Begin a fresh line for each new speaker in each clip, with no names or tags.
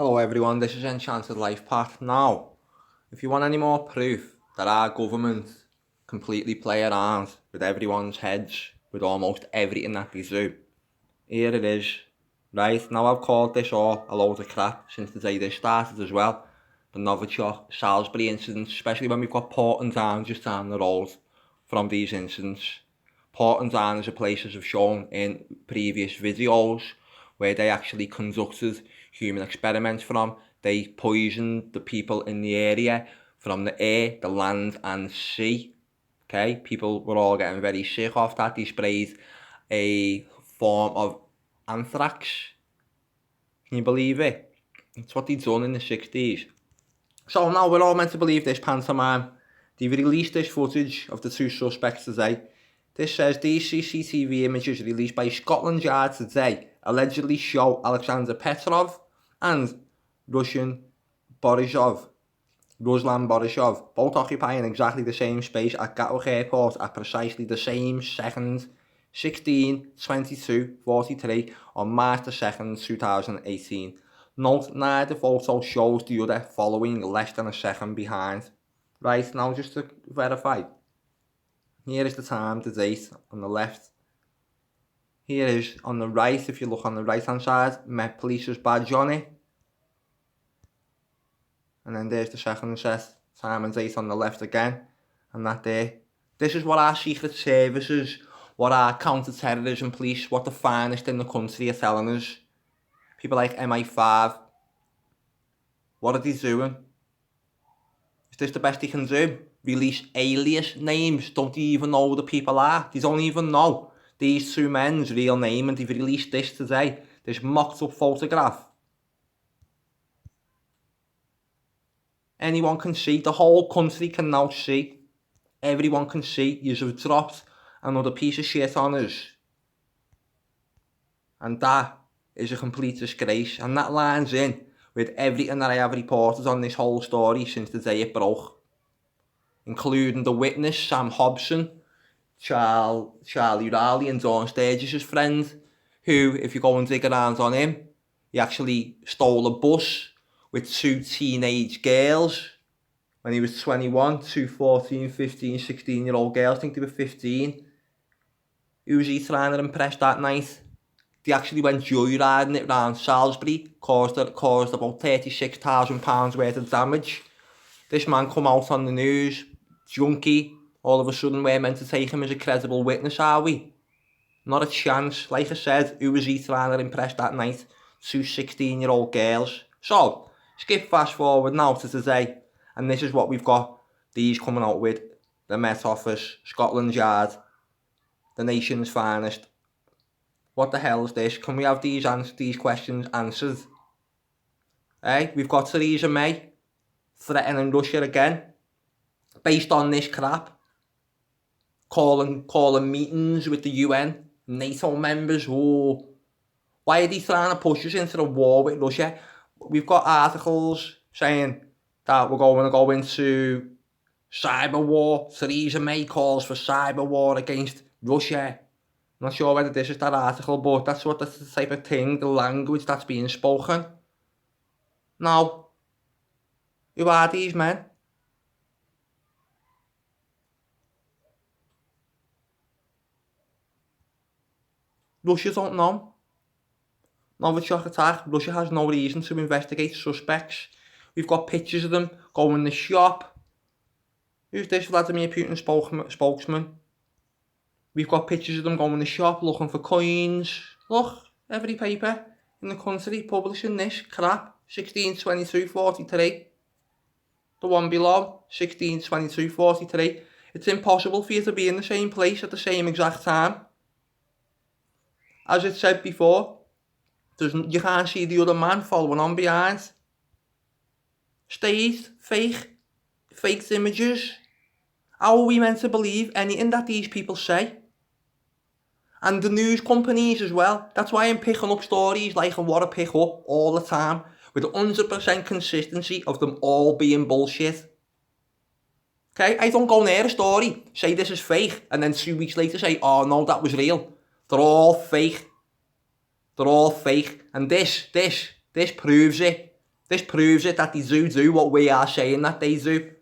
Hello everyone, this is Enchanted Life Path. Now, if you want any more proof that our government completely play around with everyone's heads, with almost everything that they do, here it is. Right, now I've called this all a load of crap since the day this started as well. The Novichok, Salisbury incidents, especially when we've got Port and Down just down the road from these incidents. Port and Down is a place, as I've shown in previous videos, where they actually conducted human experiments from. They poisoned the people in the area from the air, the land and the sea. Okay, people were all getting very sick off that. They sprayed a form of anthrax. Can you believe it? It's what they'd done in the 60s. So now we're all meant to believe this pantomime. They've released this footage of the two suspects today. This says these CCTV images released by Scotland Yard today allegedly show Alexander Petrov and Ruslan Borisov, both occupying exactly the same space at Gatwick Airport at precisely the same second, 16:22:43 on March the 2nd, 2018. Note, neither photo shows the other following less than a second behind. Right, now just to verify, here is the time, the date on the left. Here is on the right, if you look on the right hand side, Met Police's badge on it. And then there's the second set, time and date on the left again, and that there. This is what our secret services, what our counter-terrorism police, what the finest in the country are telling us. People like MI5, what are they doing? Is this the best they can do? Release alias names, don't they even know who the people are? They don't even know these two men's real name, and they've released this today, this mocked up photograph. Anyone can see, the whole country can now see, everyone can see, you've dropped another piece of shit on us. And that is a complete disgrace, and that lines in with everything that I have reported on this whole story since the day it broke. Including the witness, Sam Hobson, Charlie Rowley and Dawn Sturgis' friend, who, if you go and dig around on him, he actually stole a bus with two teenage girls when he was 21, two 14, 15, 16-year-old girls, I think they were 15. Who was he trying to impress that night? They actually went joyriding it round Salisbury, caused about £36,000 worth of damage. This man come out on the news, junkie, all of a sudden we're meant to take him as a credible witness, are we? Not a chance. Like I said, who was he trying to impress that night? Two 16-year-old girls. So, skip fast forward now to today, and this is what we've got. These coming out with the Met Office, Scotland Yard, the nation's finest. What the hell is this? Can we have these questions answered? Hey, we've got Theresa May threatening Russia again, based on this crap. Calling meetings with the UN, NATO members. Oh, why are they trying to push us into a war with Russia? We've got articles saying that we're going to go into cyber war. Theresa May calls for cyber war against Russia. I'm not sure whether this is that article, but that's the type of thing, the language that's being spoken. Now, who are these men? Russia don't know. Novichok attack, Russia has no reason to investigate suspects. We've got pictures of them going in the shop. Who's this Vladimir Putin spokesman? We've got pictures of them going in the shop looking for coins. Look, every paper in the country publishing this crap. 16:22:43. The one below, 16:22:43. It's impossible for you to be in the same place at the same exact time. As it said before, you can't see the other man following on behind. Staged, faked images. How are we meant to believe anything that these people say? And the news companies as well. That's why I'm picking up stories like I want to pick up all the time, with 100% consistency of them all being bullshit. Okay, I don't go near a story, say this is fake, and then 2 weeks later say, oh no, that was real. They're all fake. They're all fake. And this proves it. This proves it that they do what we are saying that they do.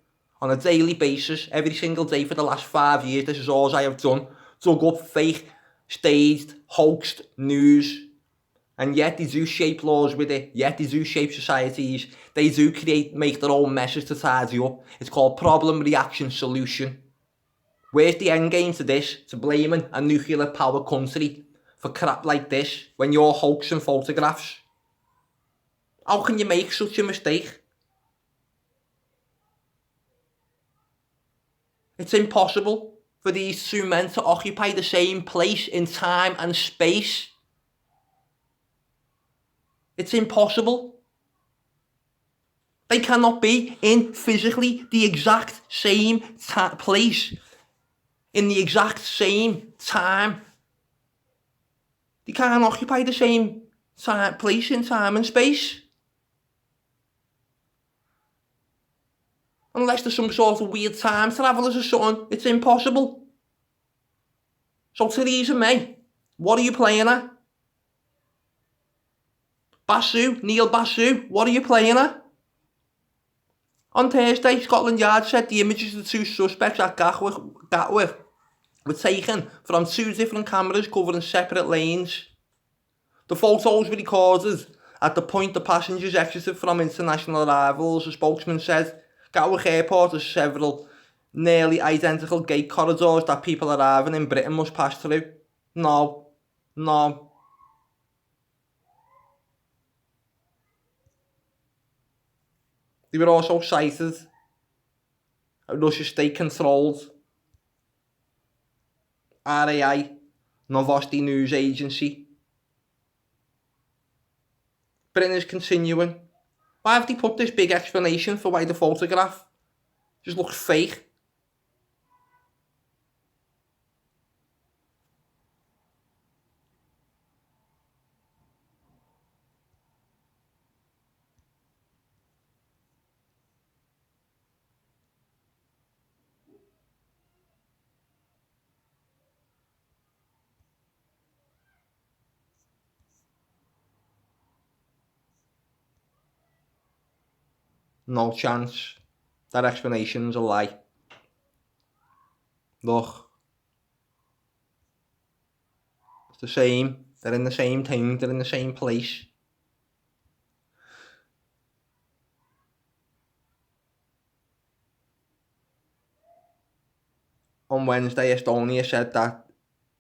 On a daily basis, every single day for the last 5 years, this is all I have done. Dug up fake, staged, hoaxed news. And yet they do shape laws with it. Yet they do shape societies. They do make their own messes to tidy up. It's called problem, reaction, solution. Where's the end game to this? To blaming a nuclear power country for crap like this when you're hoaxing photographs? How can you make such a mistake? It's impossible for these two men to occupy the same place in time and space. It's impossible. They cannot be in physically the exact same place, in the exact same time. They can't occupy the same place in time and space. Unless there's some sort of weird time travelers or something, it's impossible. So Theresa May, what are you playing at? Neil Basu, what are you playing at? On Thursday, Scotland Yard said the images of the two suspects at Gatwick were taken from 2 different cameras covering separate lanes. The photos were recorded at the point the passengers exited from international arrivals. A spokesman said Gatwick Airport has several nearly identical gate corridors that people arriving in Britain must pass through. No. They were also cited at Russia state-controlled RAI, Novosti News Agency. Britain is continuing. Why have they put this big explanation for why the photograph just looks fake? No chance. That explanation's a lie. Look. It's the same. They're in the same thing. They're in the same place. On Wednesday, Estonia said that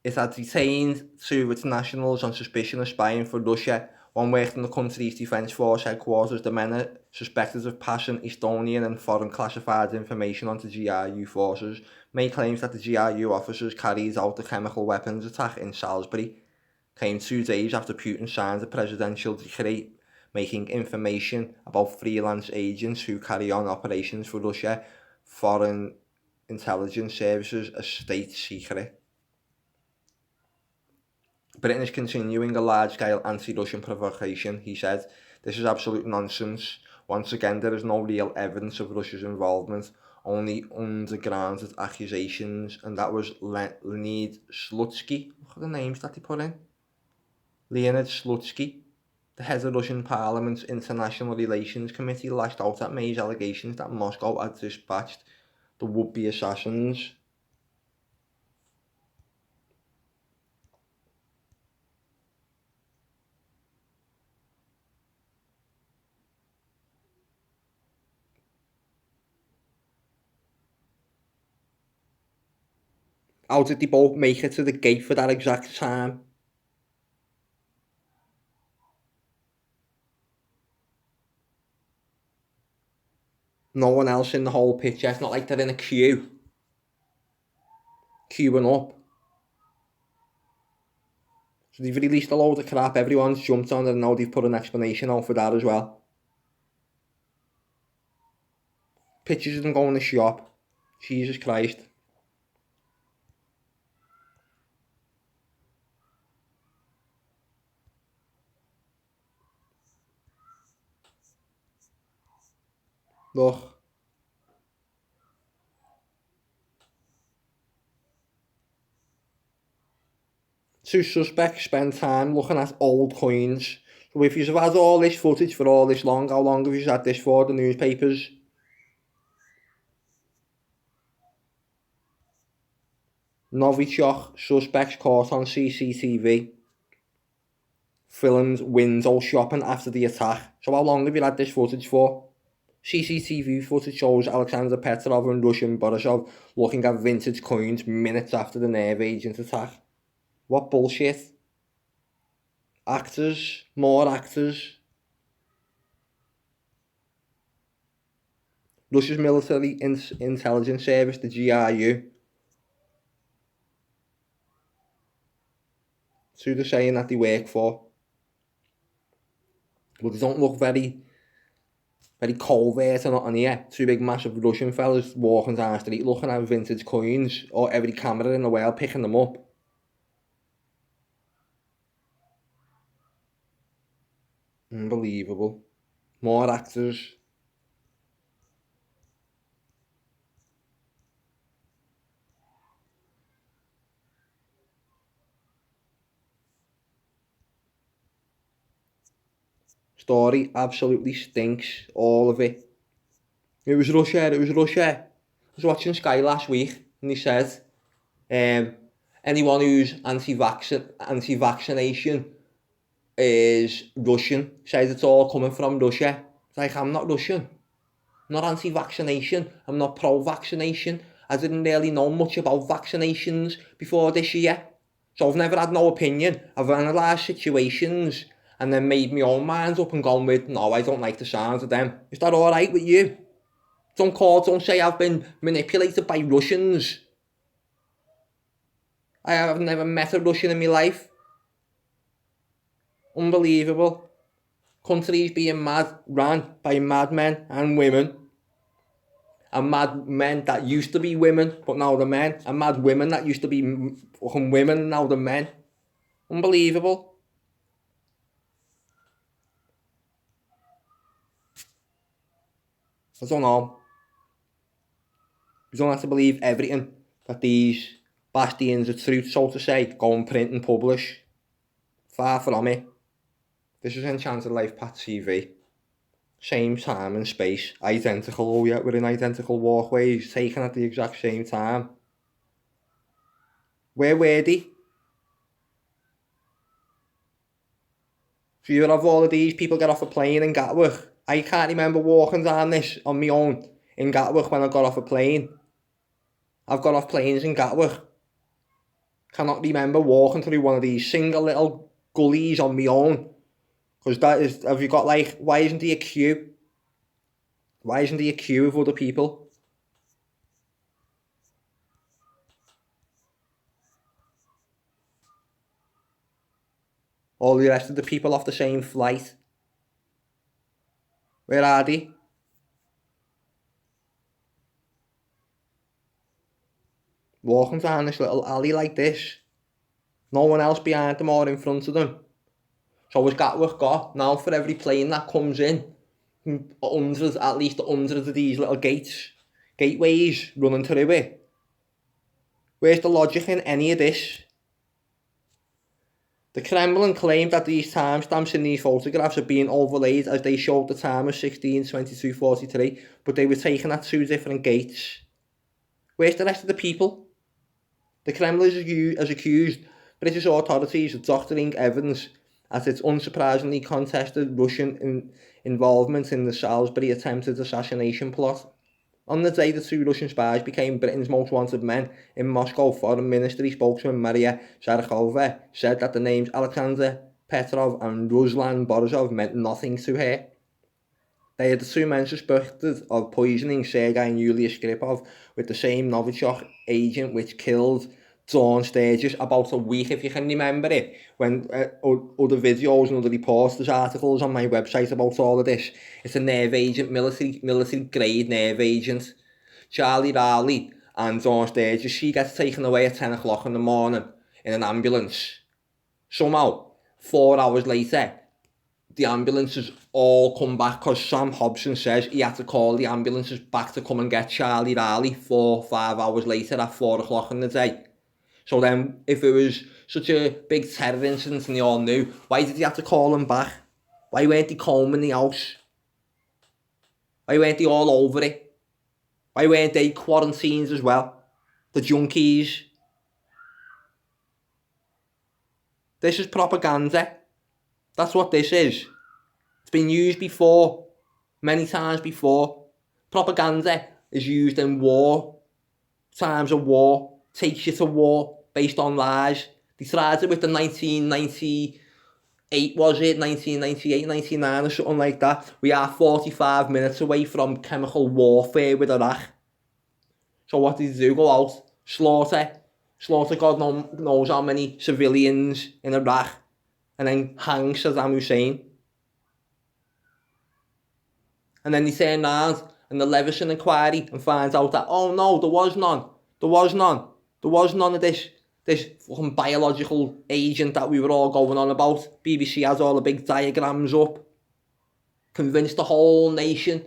it had detained 2 its nationals on suspicion of spying for Russia. One worked in the country's defence force headquarters. The men are suspected of passing Estonian and foreign classified information onto GRU forces. May claims that the GRU officers carried out the chemical weapons attack in Salisbury. Came 2 days after Putin signed a presidential decree making information about freelance agents who carry on operations for Russia foreign intelligence services a state secret. Britain is continuing a large-scale anti-Russian provocation, he said. This is absolute nonsense. Once again, there is no real evidence of Russia's involvement, only undergrounded accusations, and that was Leonid Slutsky. Look at the names that he put in. Leonid Slutsky, the head of Russian Parliament's International Relations Committee, lashed out at May's allegations that Moscow had dispatched the would-be assassins. How did they both make it to the gate for that exact time? No one else in the whole picture. It's not like they're in a queuing up. So they've released a load of crap. Everyone's jumped on it, and now they've put an explanation out for that as well. Pictures of them going to shop. Jesus Christ. Look. 2 suspects spend time looking at old coins So if you've had all this footage for all this long, how long have you had this for, the newspapers? Novichok suspects caught on CCTV. Filmed window shopping after the attack. So how long have you had this footage for? CCTV footage shows Alexander Petrov and Russian Borisov looking at vintage coins minutes after the nerve agent attack. What bullshit? Actors, more actors. Russia's military intelligence service, the GRU. That's who they're saying that they work for. But they don't look very covert on here. Two big massive Russian fellas walking down the street looking at vintage coins, or every camera in the world picking them up. Unbelievable. More actors. Story absolutely stinks, all of it. It was Russia. I was watching Sky last week and he said, anyone who's anti-vaccination is Russian, says it's all coming from Russia. It's like, I'm not Russian. I'm not anti-vaccination. I'm not pro-vaccination. I didn't really know much about vaccinations before this year. So I've never had no opinion. I've analysed situations and then made my own mind up and gone with, no, I don't like the sound of them. Is that alright with you? Don't say I've been manipulated by Russians. I have never met a Russian in my life. Unbelievable. Countries being ran by madmen and women. And mad men that used to be women, but now they're men. And mad women that used to be fucking women, and now they're men. Unbelievable. I don't know. You don't have to believe everything that these bastions of truth, so to say, go and print and publish. Far from it. This is Enchanted Life Pat TV. Same time and space. Identical, oh yeah, we're in identical walkways, taken at the exact same time. Where were they? So you have all of these people get off a plane in Gatwick. I can't remember walking down this on my own in Gatwick when I got off a plane. I've got off planes in Gatwick. Cannot remember walking through one of these single little gullies on my own. Because that is, have you got like, why isn't there a queue? Why isn't there a queue of other people? All the rest of the people off the same flight. Where are they? Walking down this little alley like this. No one else behind them or in front of them. So as Gatwick got, now for every plane that comes in, at least hundreds of these little gateways running through it. Where's the logic in any of this? The Kremlin claimed that these timestamps in these photographs are being overlaid as they showed the time of 16/22/43, but they were taken at two different gates. Where's the rest of the people? The Kremlin has accused British authorities of doctoring evidence as its unsurprisingly contested Russian involvement in the Salisbury attempted assassination plot. On the day the two Russian spies became Britain's most wanted men in Moscow, Foreign Ministry spokesman Maria Zakharova said that the names Alexander Petrov and Ruslan Borisov meant nothing to her. They are the two men suspected of poisoning Sergei and Yulia Skripal with the same Novichok agent which killed Dawn Sturgis about a week, if you can remember it, when other videos and other reports, there's articles on my website about all of this. It's a nerve agent, military grade nerve agent. Charlie Raleigh and Dawn Sturgis, she gets taken away at 10 o'clock in the morning in an ambulance. Somehow, 4 hours later, the ambulances all come back because Sam Hobson says he had to call the ambulances back to come and get Charlie Raleigh 4-5 hours later at 4 o'clock in the day. So then, if it was such a big terror incident and they all knew, why did he have to call them back? Why weren't they combing the house? Why weren't they all over it? Why weren't they quarantined as well? The junkies. This is propaganda. That's what this is. It's been used before, many times before. Propaganda is used in war, times of war, takes you to war based on lies. They tried it with the 1998, was it? 1998, 99 or something like that. We are 45 minutes away from chemical warfare with Iraq. So what did they do? Go out, slaughter God knows how many civilians in Iraq, and then hang Saddam Hussein. And then they turn around in the Leveson inquiry and finds out that, oh no, there was none. There was none of this fucking biological agent that we were all going on about. BBC has all the big diagrams up. Convinced the whole nation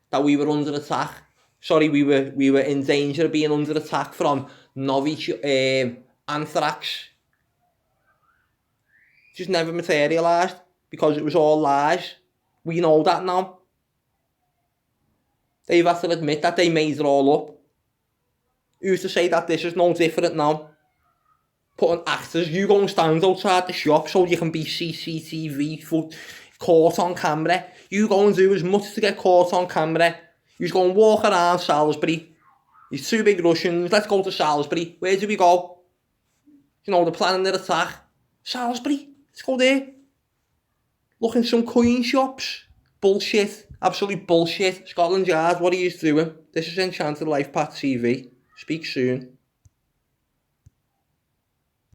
that we were under attack. Sorry, we were in danger of being under attack from anthrax. Just never materialised because it was all lies. We know that now. They've had to admit that they made it all up. Who's to say that this is no different now? Putting actors, you go and stand outside the shop so you can be CCTV caught on camera. You go and do as much to get caught on camera. You just go and walk around Salisbury. These two big Russians, let's go to Salisbury. Where do we go? You know, they're planning their attack. Salisbury, let's go there. Look in some coin shops. Bullshit. Absolute bullshit. Scotland Yard, what are you doing? This is Enchanted Life Path TV. Speak soon.